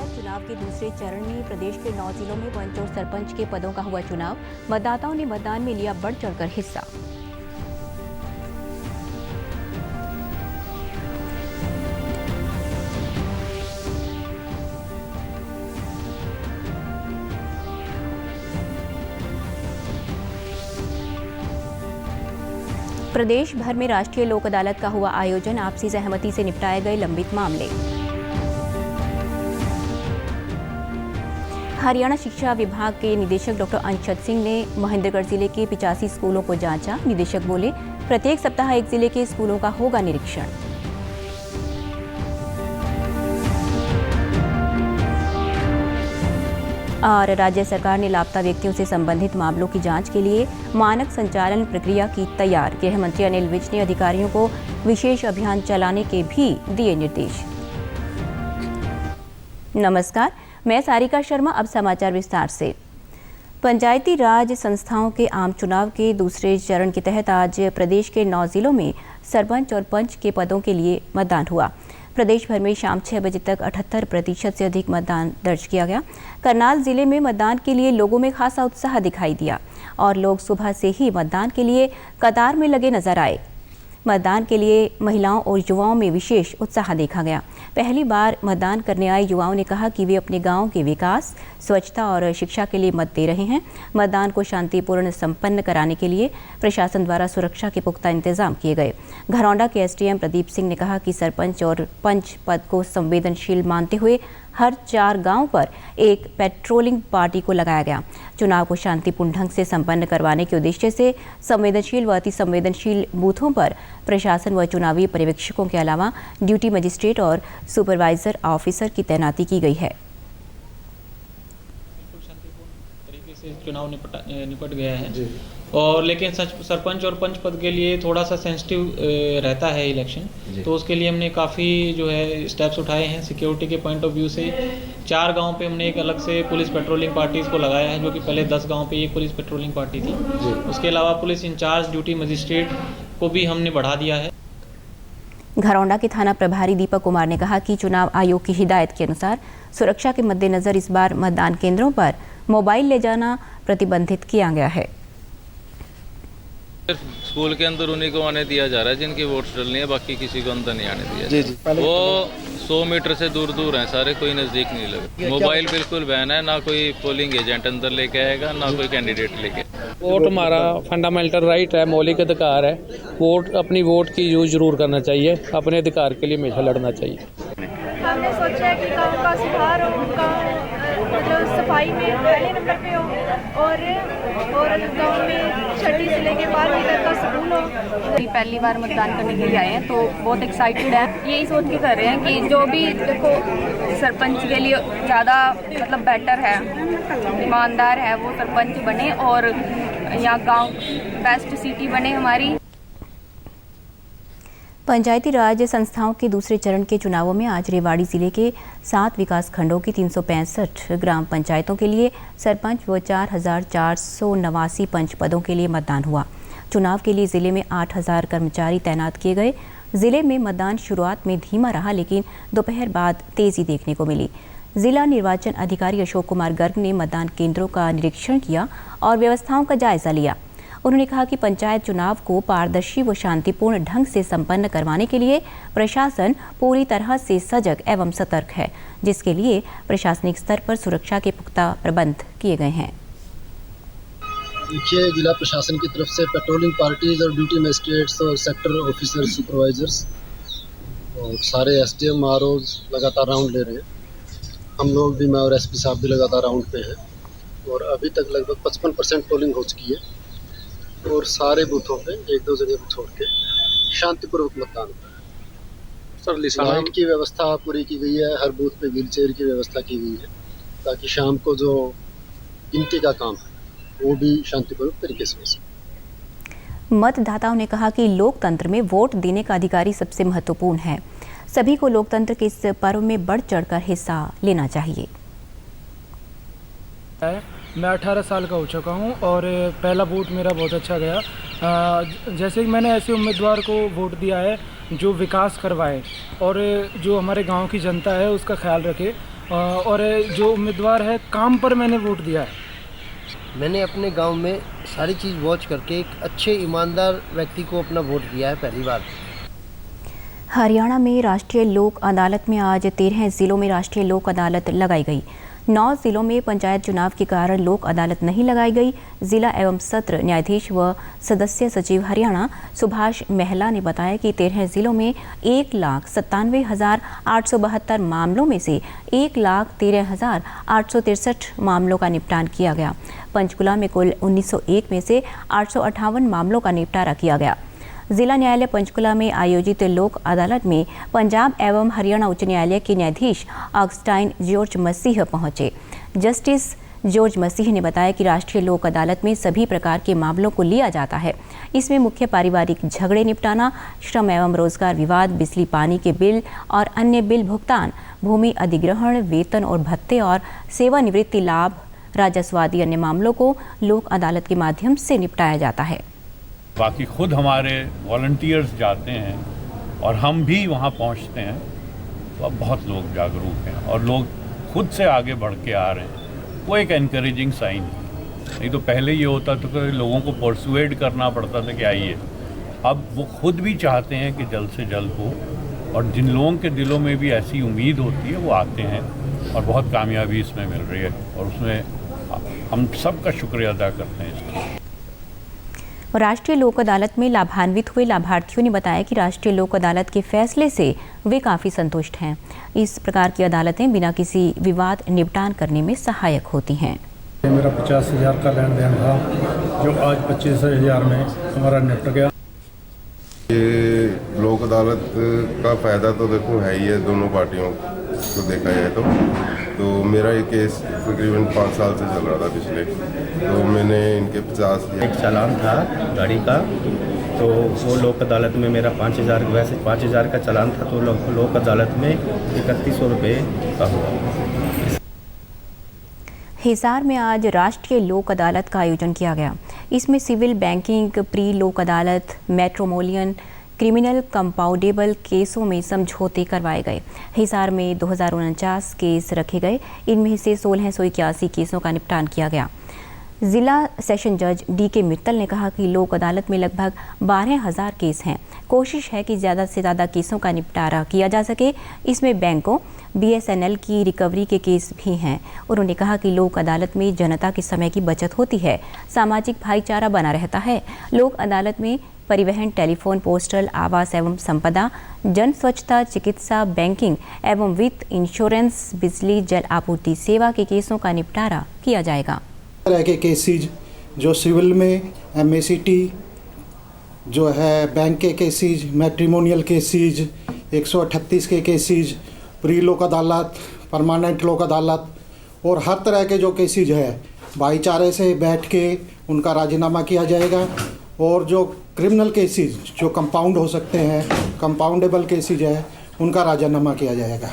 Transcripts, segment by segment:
पंचायत चुनाव के दूसरे चरण में प्रदेश के 9 जिलों में पंच और सरपंच के पदों का हुआ चुनाव। मतदाताओं ने मतदान में लिया बढ़ चढ़कर हिस्सा। प्रदेश भर में राष्ट्रीय लोक अदालत का हुआ आयोजन। आपसी सहमति से निपटाए गए लंबित मामले। हरियाणा शिक्षा विभाग के निदेशक डॉक्टर अंशज सिंह ने महेंद्रगढ़ जिले के 85 स्कूलों को जांचा। निदेशक बोले, प्रत्येक सप्ताह एक जिले के स्कूलों का होगा निरीक्षण। और राज्य सरकार ने लापता व्यक्तियों से संबंधित मामलों की जांच के लिए मानक संचालन प्रक्रिया की तैयार। गृह मंत्री अनिल विज ने अधिकारियों को विशेष अभियान चलाने के भी दिए निर्देश। नमस्कार, मैं सारिका शर्मा। अब समाचार विस्तार से। पंचायती राज संस्थाओं के आम चुनाव के दूसरे चरण के तहत आज प्रदेश के 9 जिलों में सरपंच और पंच के पदों के लिए मतदान हुआ। प्रदेश भर में शाम 6 बजे तक 78% से अधिक मतदान दर्ज किया गया। करनाल जिले में मतदान के लिए लोगों में खासा उत्साह दिखाई दिया और लोग सुबह से ही मतदान के लिए कतार में लगे नजर आए। मतदान के लिए महिलाओं और युवाओं में विशेष उत्साह देखा गया। पहली बार मतदान करने आए युवाओं ने कहा कि वे अपने गांव के विकास, स्वच्छता और शिक्षा के लिए मत दे रहे हैं। मतदान को शांतिपूर्ण संपन्न कराने के लिए प्रशासन द्वारा सुरक्षा के पुख्ता इंतजाम किए गए। घरौंडा के एसडीएम प्रदीप सिंह ने कहा कि सरपंच और पंच पद को संवेदनशील मानते हुए हर 4 गांव पर एक पेट्रोलिंग पार्टी को लगाया गया। चुनाव को शांतिपूर्ण ढंग से संपन्न करवाने के उद्देश्य से संवेदनशील व अति संवेदनशील बूथों पर प्रशासन व चुनावी पर्यवेक्षकों के अलावा ड्यूटी मजिस्ट्रेट और सुपरवाइजर ऑफिसर की तैनाती की गई है। शांतिपूर्ण तरीके से चुनाव निपट गया है और लेकिन सरपंच और पंच पद के लिए थोड़ा सा सेंसिटिव रहता है इलेक्शन, तो उसके लिए हमने काफ़ी जो है स्टेप्स उठाए हैं। सिक्योरिटी के पॉइंट ऑफ व्यू से 4 गांव पे हमने एक अलग से पुलिस पेट्रोलिंग पार्टीज़ को लगाया है, जो कि पहले 10 गांव पे एक पुलिस पेट्रोलिंग पार्टी थी। उसके अलावा पुलिस इंचार्ज ड्यूटी मजिस्ट्रेट को भी हमने बढ़ा दिया है। घरौंडा के थाना प्रभारी दीपक कुमार ने कहा कि चुनाव आयोग की हिदायत के अनुसार सुरक्षा के मद्देनजर इस बार मतदान केंद्रों पर मोबाइल ले जाना प्रतिबंधित किया गया है। स्कूल के अंदर उन्हीं को आने दिया जा रहा है जिनकी वोट डलनी है, बाकी किसी को अंदर नहीं आने दिया। वो 100 मीटर से दूर दूर हैं सारे, कोई नजदीक नहीं लगे। मोबाइल बिल्कुल बैन है, ना कोई पोलिंग एजेंट अंदर लेके आएगा, ना कोई कैंडिडेट लेके। वोट हमारा फंडामेंटल राइट है, मौलिक अधिकार है। अपनी वोट की यूज जरूर करना चाहिए, अपने अधिकार के लिए हमेशा लड़ना चाहिए। हमने सोचा है कि गाँव का सुधार हो, मतलब सफाई में पहले नंबर पे हो और गाँव में छठी से लेके 12वीं तक का स्कूल हो। पहली बार मतदान करने के लिए आए हैं तो बहुत एक्साइटेड है। यही सोच के कर रहे हैं कि जो भी देखो सरपंच के लिए ज़्यादा मतलब बेटर है, ईमानदार है, वो सरपंच बने और यहाँ गाँव बेस्ट सिटी बने हमारी। पंचायती राज संस्थाओं के दूसरे चरण के चुनावों में आज रेवाड़ी जिले के 7 विकास खंडों की 365 ग्राम पंचायतों के लिए सरपंच व 4489 पंच पदों के लिए मतदान हुआ। चुनाव के लिए जिले में 8000 कर्मचारी तैनात किए गए। जिले में मतदान शुरुआत में धीमा रहा, लेकिन दोपहर बाद तेजी देखने को मिली। जिला निर्वाचन अधिकारी अशोक कुमार गर्ग ने मतदान केंद्रों का निरीक्षण किया और व्यवस्थाओं का जायजा लिया। उन्होंने कहा कि पंचायत चुनाव को पारदर्शी व शांतिपूर्ण ढंग से संपन्न करवाने के लिए प्रशासन पूरी तरह से सजग एवं सतर्क है, जिसके लिए प्रशासनिक स्तर पर सुरक्षा के पुख्ता प्रबंध किए गए हैं। देखिए, जिला प्रशासन की तरफ से पेट्रोलिंग पार्टीज और ड्यूटी मजिस्ट्रेट्स और सेक्टर ऑफिसर सुपरवाइजर्स और सारे एसडीएम आरओज लगातार राउंड ले रहे हैं। हम लोग भी, मैं और एसपी साहब भी लगातार राउंड पे हैं और अभी तक लगभग 55% पोलिंग हो चुकी है और सारे बूथों पे 1-2 जगह को छोड़ के शांतिपूर्वक मतदान होता है। सर, लाइट की व्यवस्था पूरी की गई है, हर बूथ पे व्हीलचेयर की व्यवस्था की गई है ताकि शाम को जो गिनती का काम है वो भी शांतिपूर्वक तरीके से हो सके। मतदाताओं ने कहा कि लोकतंत्र में वोट देने का अधिकारी सबसे महत्वपूर्ण है। सभी को लोकतंत्र के इस पर्व में बढ़ चढ़कर हिस्सा लेना चाहिए। मैं 18 साल का हो चुका हूं और पहला वोट मेरा बहुत अच्छा गया। जैसे कि मैंने ऐसे उम्मीदवार को वोट दिया है जो विकास करवाए और जो हमारे गांव की जनता है उसका ख्याल रखे और जो उम्मीदवार है काम पर मैंने वोट दिया है। मैंने अपने गांव में सारी चीज़ वॉच करके एक अच्छे ईमानदार व्यक्ति को अपना वोट दिया है पहली बार। हरियाणा में राष्ट्रीय लोक अदालत में आज 13 जिलों में राष्ट्रीय लोक अदालत लगाई गई। 9 जिलों में पंचायत चुनाव के कारण लोक अदालत नहीं लगाई गई। जिला एवं सत्र न्यायाधीश व सदस्य सचिव हरियाणा सुभाष महला ने बताया कि 13 जिलों में 1,97,872 मामलों में से 1,13,863 मामलों का निपटान किया गया। पंचकुला में कुल 1901 में से 858 मामलों का निपटारा किया गया। जिला न्यायालय पंचकुला में आयोजित लोक अदालत में पंजाब एवं हरियाणा उच्च न्यायालय के न्यायाधीश ऑगस्टाइन जॉर्ज मसीह पहुंचे। जस्टिस जॉर्ज मसीह ने बताया कि राष्ट्रीय लोक अदालत में सभी प्रकार के मामलों को लिया जाता है। इसमें मुख्य पारिवारिक झगड़े निपटाना, श्रम एवं रोजगार विवाद, बिजली पानी के बिल और अन्य बिल भुगतान, भूमि अधिग्रहण, वेतन और भत्ते और सेवानिवृत्ति लाभ, राजस्व आदि अन्य मामलों को लोक अदालत के माध्यम से निपटाया जाता है। बाकी खुद हमारे वॉलंटियर्स जाते हैं और हम भी वहाँ पहुँचते हैं, तो अब बहुत लोग जागरूक हैं और लोग खुद से आगे बढ़ के आ रहे हैं। वो एक एनकरेजिंग साइन है। नहीं तो पहले ये होता था कि लोगों को परसुएड करना पड़ता था कि आइए। अब वो खुद भी चाहते हैं कि जल्द से जल्द हो, और जिन लोगों के दिलों में भी ऐसी उम्मीद होती है वो आते हैं और बहुत कामयाबी इसमें मिल रही है, और उसमें हम सबका शुक्रिया अदा करते हैं इसका। राष्ट्रीय लोक अदालत में लाभान्वित हुए लाभार्थियों ने बताया कि राष्ट्रीय लोक अदालत के फैसले से वे काफ़ी संतुष्ट हैं। इस प्रकार की अदालतें बिना किसी विवाद निपटान करने में सहायक होती हैं। मेरा 50,000 का लेन देन था, जो आज 25,000 में हमारा निपट गया। ये लोक अदालत का फ़ायदा तो देखो है ही है दोनों पार्टियों को देखा जाए तो मेरा ये केस तकरीबन 5 साल से चल रहा था पिछले, तो मैंने इनके 50,000 एक चालान था गाड़ी का, तो वो लोक अदालत में मेरा 5,000, वैसे 5,000 का चालान था, तो लोक अदालत में 3100 रुपये का हुआ। हिसार में आज राष्ट्रीय लोक अदालत का आयोजन किया गया। इसमें सिविल, बैंकिंग, प्री लोक अदालत, मैट्रिमोनियल, क्रिमिनल, कंपाउंडेबल केसों में समझौते करवाए गए। हिसार में 2049 केस रखे गए, इनमें से 1681 केसों का निपटान किया गया। जिला सेशन जज D.K. मित्तल ने कहा कि लोक अदालत में लगभग 12,000 केस हैं। कोशिश है कि ज़्यादा से ज़्यादा केसों का निपटारा किया जा सके। इसमें बैंकों, BSNL की रिकवरी के केस भी हैं। उन्होंने कहा कि लोक अदालत में जनता के समय की बचत होती है, सामाजिक भाईचारा बना रहता है। लोक अदालत में परिवहन, टेलीफोन, पोस्टल, आवास एवं संपदा, जन स्वच्छता, चिकित्सा, बैंकिंग एवं वित्त, इंश्योरेंस, बिजली, जल आपूर्ति सेवा के केसों का निपटारा किया जाएगा। तरह के केसेज जो सिविल में MACT जो है, बैंक के केसेज, मैट्रिमोनियल केसेज, 138 के केसेज, प्री लोक अदालत, परमानेंट लोक अदालत, और हर तरह के जो केसेज है भाईचारे से बैठ के उनका राजीनामा किया जाएगा। और जो क्रिमिनल केसेज जो कंपाउंड हो सकते हैं, कंपाउंडेबल केसेज है, उनका राजीनामा किया जाएगा।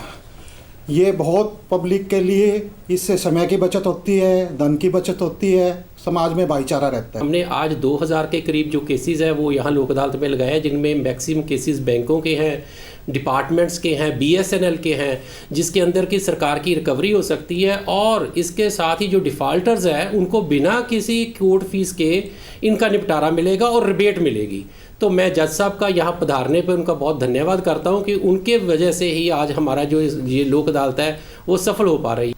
ये बहुत पब्लिक के लिए इससे समय की बचत होती है, धन की बचत होती है, समाज में भाईचारा रहता है। हमने आज 2000 के करीब जो केसेस हैं वो यहाँ लोक अदालत में लगाए हैं, जिनमें मैक्सिमम केसेस बैंकों के हैं, डिपार्टमेंट्स के हैं, BSNL के हैं, जिसके अंदर की सरकार की रिकवरी हो सकती है। और इसके साथ ही जो डिफ़ॉल्टर्स हैं उनको बिना किसी कोर्ट फीस के इनका निपटारा मिलेगा और रिबेट मिलेगी। तो मैं जज साहब का यहाँ पधारने पर उनका बहुत धन्यवाद करता हूँ कि उनके वजह से ही आज हमारा जो ये लोक अदालत है वो सफल हो पा रही है।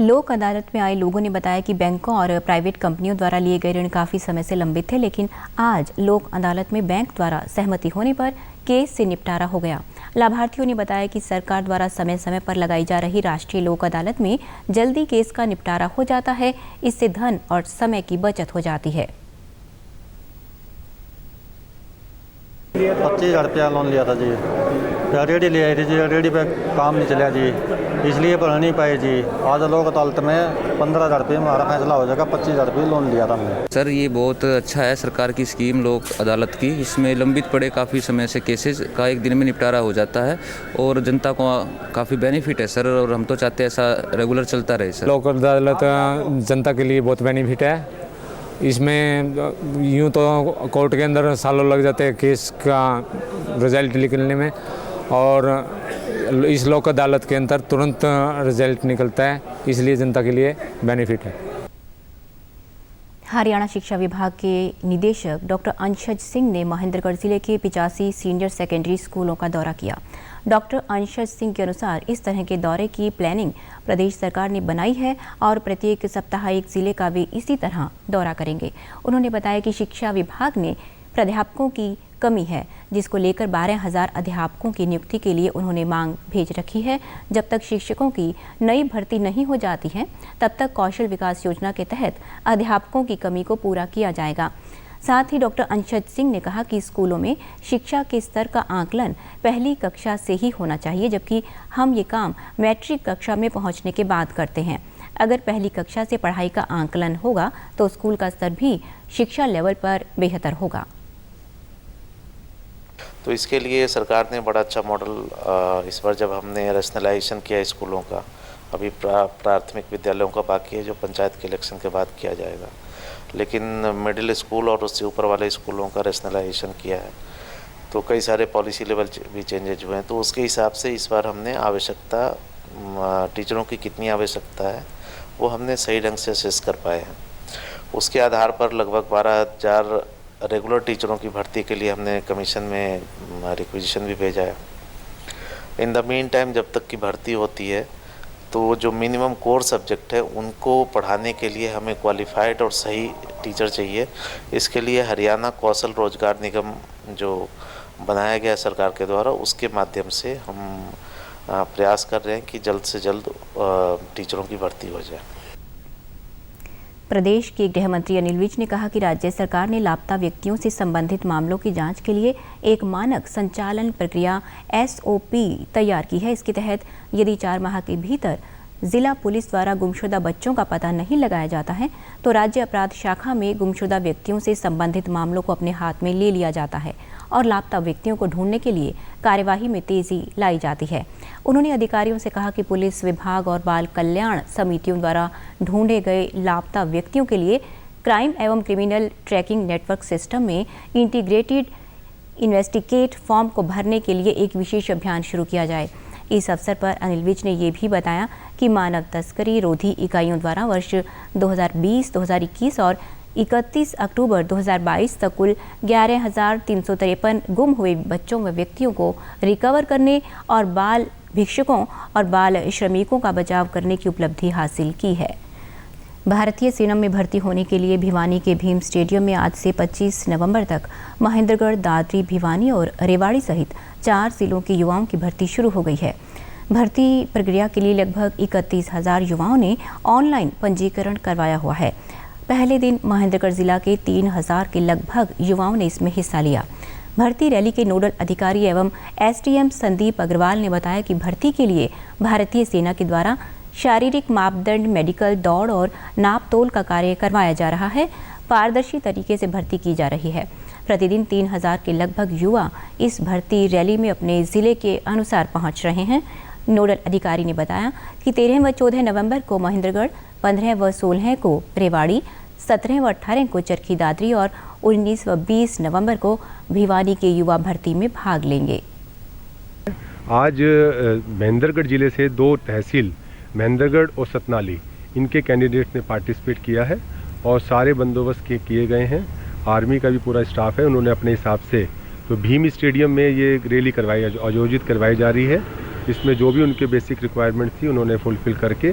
लोक अदालत में आए लोगों ने बताया कि बैंकों और प्राइवेट कंपनियों द्वारा लिए गए ऋण काफ़ी समय से लंबित थे, लेकिन आज लोक अदालत में बैंक द्वारा सहमति होने पर केस से निपटारा हो गया। लाभार्थियों ने बताया कि सरकार द्वारा समय समय पर लगाई जा रही राष्ट्रीय लोक अदालत में जल्दी केस का निपटारा हो जाता है। इससे धन और समय की बचत हो जाती है। 25,000 रुपया लोन लिया था जी, रेडी ले आई थी जी, रेडी पे काम नहीं चला जी, इसलिए भर नहीं पाए जी। आज लोक अदालत में 15,000 रुपये में हमारा फैसला हो जाएगा। 25,000 रुपये लोन लिया था हमने। सर ये बहुत अच्छा है सरकार की स्कीम लोक अदालत की। इसमें लंबित पड़े काफ़ी समय से केसेस का एक दिन में निपटारा हो जाता है और जनता को काफ़ी बेनिफिट है सर, और हम तो चाहते हैं ऐसा रेगुलर चलता रहे सर। लोक अदालत जनता के लिए बहुत बेनिफिट है। इसमें यूँ तो कोर्ट के अंदर सालों लग जाते हैं केस का रिजल्ट निकलने में, और इस लोक अदालत के अंदर तुरंत रिजल्ट निकलता है, इसलिए जनता के लिए बेनिफिट है। हरियाणा शिक्षा विभाग के निदेशक डॉक्टर अंशज सिंह ने महेंद्रगढ़ जिले के 85 सीनियर सेकेंडरी स्कूलों का दौरा किया। डॉक्टर अंशज सिंह के अनुसार इस तरह के दौरे की प्लानिंग प्रदेश सरकार ने बनाई है और प्रत्येक सप्ताह एक जिले का वे इसी तरह दौरा करेंगे। उन्होंने बताया कि शिक्षा विभाग ने प्राध्यापकों की कमी है, जिसको लेकर 12,000 अध्यापकों की नियुक्ति के लिए उन्होंने मांग भेज रखी है। जब तक शिक्षकों की नई भर्ती नहीं हो जाती है, तब तक कौशल विकास योजना के तहत अध्यापकों की कमी को पूरा किया जाएगा। साथ ही डॉक्टर अंशज सिंह ने कहा कि स्कूलों में शिक्षा के स्तर का आकलन पहली कक्षा से ही होना चाहिए, जबकि हम ये काम मैट्रिक कक्षा में पहुंचने के बाद करते हैं। अगर पहली कक्षा से पढ़ाई का आकलन होगा तो स्कूल का स्तर भी शिक्षा लेवल पर बेहतर होगा। तो इसके लिए सरकार ने बड़ा अच्छा मॉडल इस बार जब हमने रैशनलाइजेशन किया स्कूलों का, अभी प्राथमिक विद्यालयों का बाकी है जो पंचायत के इलेक्शन के बाद किया जाएगा, लेकिन मिडिल स्कूल और उससे ऊपर वाले स्कूलों का रैशनलाइजेशन किया है तो कई सारे पॉलिसी लेवल भी चेंजेज हुए हैं। तो उसके हिसाब से इस बार हमने आवश्यकता, टीचरों की कितनी आवश्यकता है वो हमने सही ढंग से असेस कर पाए हैं। उसके आधार पर लगभग 12,000 रेगुलर टीचरों की भर्ती के लिए हमने कमीशन में रिक्वेजिशन भी भेजा है। इन द मीन टाइम जब तक की भर्ती होती है तो जो मिनिमम कोर सब्जेक्ट है उनको पढ़ाने के लिए हमें क्वालिफाइड और सही टीचर चाहिए। इसके लिए हरियाणा कौशल रोजगार निगम जो बनाया गया सरकार के द्वारा, उसके माध्यम से हम प्रयास कर रहे हैं कि जल्द से जल्द टीचरों की भर्ती हो जाए। प्रदेश के गृह मंत्री अनिल विज ने कहा कि राज्य सरकार ने लापता व्यक्तियों से संबंधित मामलों की जांच के लिए एक मानक संचालन प्रक्रिया SOP तैयार की है। इसके तहत यदि 4 माह के भीतर जिला पुलिस द्वारा गुमशुदा बच्चों का पता नहीं लगाया जाता है तो राज्य अपराध शाखा में गुमशुदा व्यक्तियों से संबंधित मामलों को अपने हाथ में ले लिया जाता है और लापता व्यक्तियों को ढूंढने के लिए कार्यवाही में तेजी लाई जाती है। उन्होंने अधिकारियों से कहा कि पुलिस विभाग और बाल कल्याण समितियों द्वारा ढूंढे गए लापता व्यक्तियों के लिए क्राइम एवं क्रिमिनल ट्रैकिंग नेटवर्क सिस्टम में इंटीग्रेटेड इन्वेस्टिगेट फॉर्म को भरने के लिए एक विशेष अभियान शुरू किया जाए। इस अवसर पर अनिल विज ने ये भी बताया कि मानव तस्करी रोधी इकाइयों द्वारा वर्ष 2020-2021 और 31 अक्टूबर 2022 तक कुल 11,353 गुम हुए बच्चों व व्यक्तियों को रिकवर करने और बाल भिक्षुकों और बाल श्रमिकों का बचाव करने की उपलब्धि हासिल की है। भारतीय सेना में भर्ती होने के लिए भिवानी के भीम स्टेडियम में आज से 25 नवंबर तक महेंद्रगढ़, दादरी, भिवानी और रेवाड़ी सहित 4 जिलों के युवाओं की भर्ती शुरू हो गई है। भर्ती प्रक्रिया के लिए लगभग 31,000 युवाओं ने ऑनलाइन पंजीकरण करवाया हुआ है। पहले दिन महेंद्रगढ़ जिला के 3,000 के लगभग युवाओं ने इसमें हिस्सा लिया। भर्ती रैली के नोडल अधिकारी एवं SDM संदीप अग्रवाल ने बताया कि भर्ती के लिए भारतीय सेना के द्वारा शारीरिक मापदंड, मेडिकल, दौड़ और नाप तोल का कार्य करवाया जा रहा है। पारदर्शी तरीके से भर्ती की जा रही है। प्रतिदिन 3,000 के लगभग युवा इस भर्ती रैली में अपने ज़िले के अनुसार पहुंच रहे हैं। नोडल अधिकारी ने बताया कि 13 व 14 नवंबर को महेंद्रगढ़, 15 व 16 को रेवाड़ी, 17 व 18 को चरखी दादरी और 19 व 20 नवंबर को भिवानी के युवा भर्ती में भाग लेंगे। आज महेंद्रगढ़ जिले से 2 तहसील महेंद्रगढ़ और सतनाली, इनके कैंडिडेट्स ने पार्टिसिपेट किया है और सारे बंदोबस्त किए गए हैं। आर्मी का भी पूरा स्टाफ है, उन्होंने अपने हिसाब से तो भीम स्टेडियम में ये रैली आयोजित करवाई जा रही है। इसमें जो भी उनके बेसिक रिक्वायरमेंट थी उन्होंने फुलफिल करके।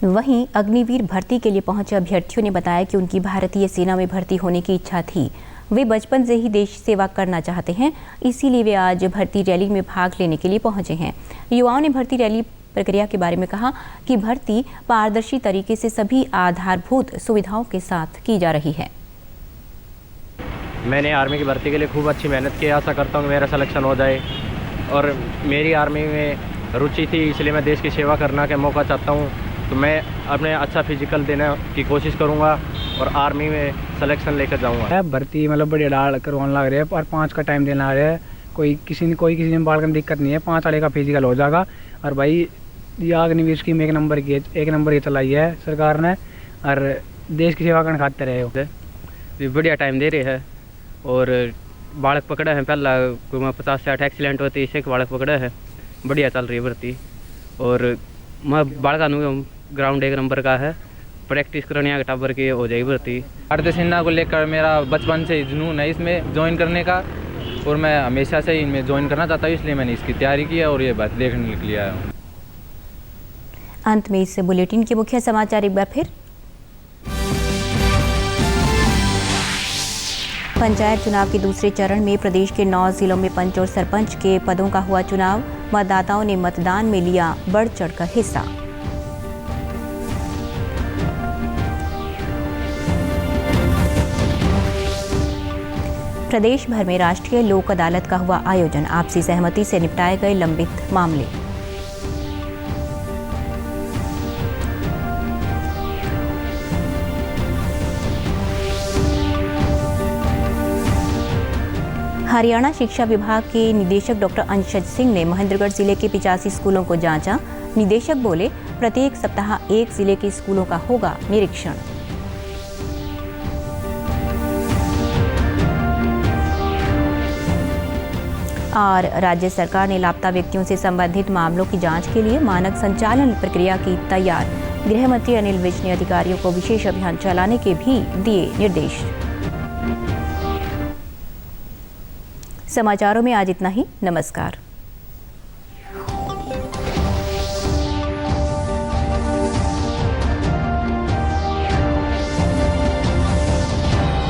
वहीं अग्निवीर भर्ती के लिए पहुंचे अभ्यर्थियों ने बताया कि उनकी भारतीय सेना में भर्ती होने की इच्छा थी। वे बचपन से ही देश सेवा करना चाहते हैं, इसीलिए वे आज भर्ती रैली में भाग लेने के लिए पहुंचे हैं। युवाओं ने भर्ती रैली प्रक्रिया के बारे में कहा कि भर्ती पारदर्शी तरीके से सभी आधारभूत सुविधाओं के साथ की जा रही है। मैंने आर्मी की भर्ती के लिए खूब अच्छी मेहनत की, आशा करता हूँ कि मेरा सिलेक्शन हो जाए और मेरी आर्मी में रुचि थी, इसलिए मैं देश की सेवा करना का मौका चाहता हूँ। तो मैं अपने अच्छा फिजिकल देने की कोशिश करूँगा और आर्मी में सिलेक्शन लेकर जाऊँगा। भर्ती मतलब बड़ी डाल करवाने लग रही है और 5 का टाइम देना आ रहा है। कोई किसी ने बाल करने दिक्कत नहीं है, 5 वाले का फिजिकल हो जाएगा। और भाई ये अग्निवीर स्कीम 1 नंबर की चलाई है सरकार ने और देश की सेवा करने खाते रहे हो। बढ़िया टाइम दे रहे हैं और बालक पकड़ा है, पहला 50 से 60 एक्सीडेंट होती है, बालक पकड़ा है, बढ़िया चल रही है भर्ती। और मैं बालका ग्राउंड 1 नंबर का है, प्रैक्टिस करने के टाबर की हो जाएगी भर्ती। भारतीय सेना को लेकर मेरा बचपन से जुनून है इसमें ज्वाइन करने का, और मैं हमेशा से इनमें ज्वाइन करना चाहता हूँ, इसलिए मैंने इसकी तैयारी की है और ये बात देखने के लिए आया हूँ। अंत में इस बुलेटिन के मुख्य समाचार एक बार फिर। पंचायत चुनाव के दूसरे चरण में प्रदेश के 9 जिलों में पंच और सरपंच के पदों का हुआ चुनाव। मतदाताओं ने मतदान में लिया बढ़ चढ़कर हिस्सा। प्रदेश भर में राष्ट्रीय लोक अदालत का हुआ आयोजन। आपसी सहमति से निपटाए गए लंबित मामले। हरियाणा शिक्षा विभाग के निदेशक डॉक्टर अंशज सिंह ने महेंद्रगढ़ जिले के 85 स्कूलों को जांचा। निदेशक बोले, प्रत्येक सप्ताह एक जिले के स्कूलों का होगा निरीक्षण। और राज्य सरकार ने लापता व्यक्तियों से संबंधित मामलों की जांच के लिए मानक संचालन प्रक्रिया की तैयार। गृह मंत्री अनिल विज ने अधिकारियों को विशेष अभियान चलाने के भी दिए निर्देश। समाचारों में आज इतना ही। नमस्कार।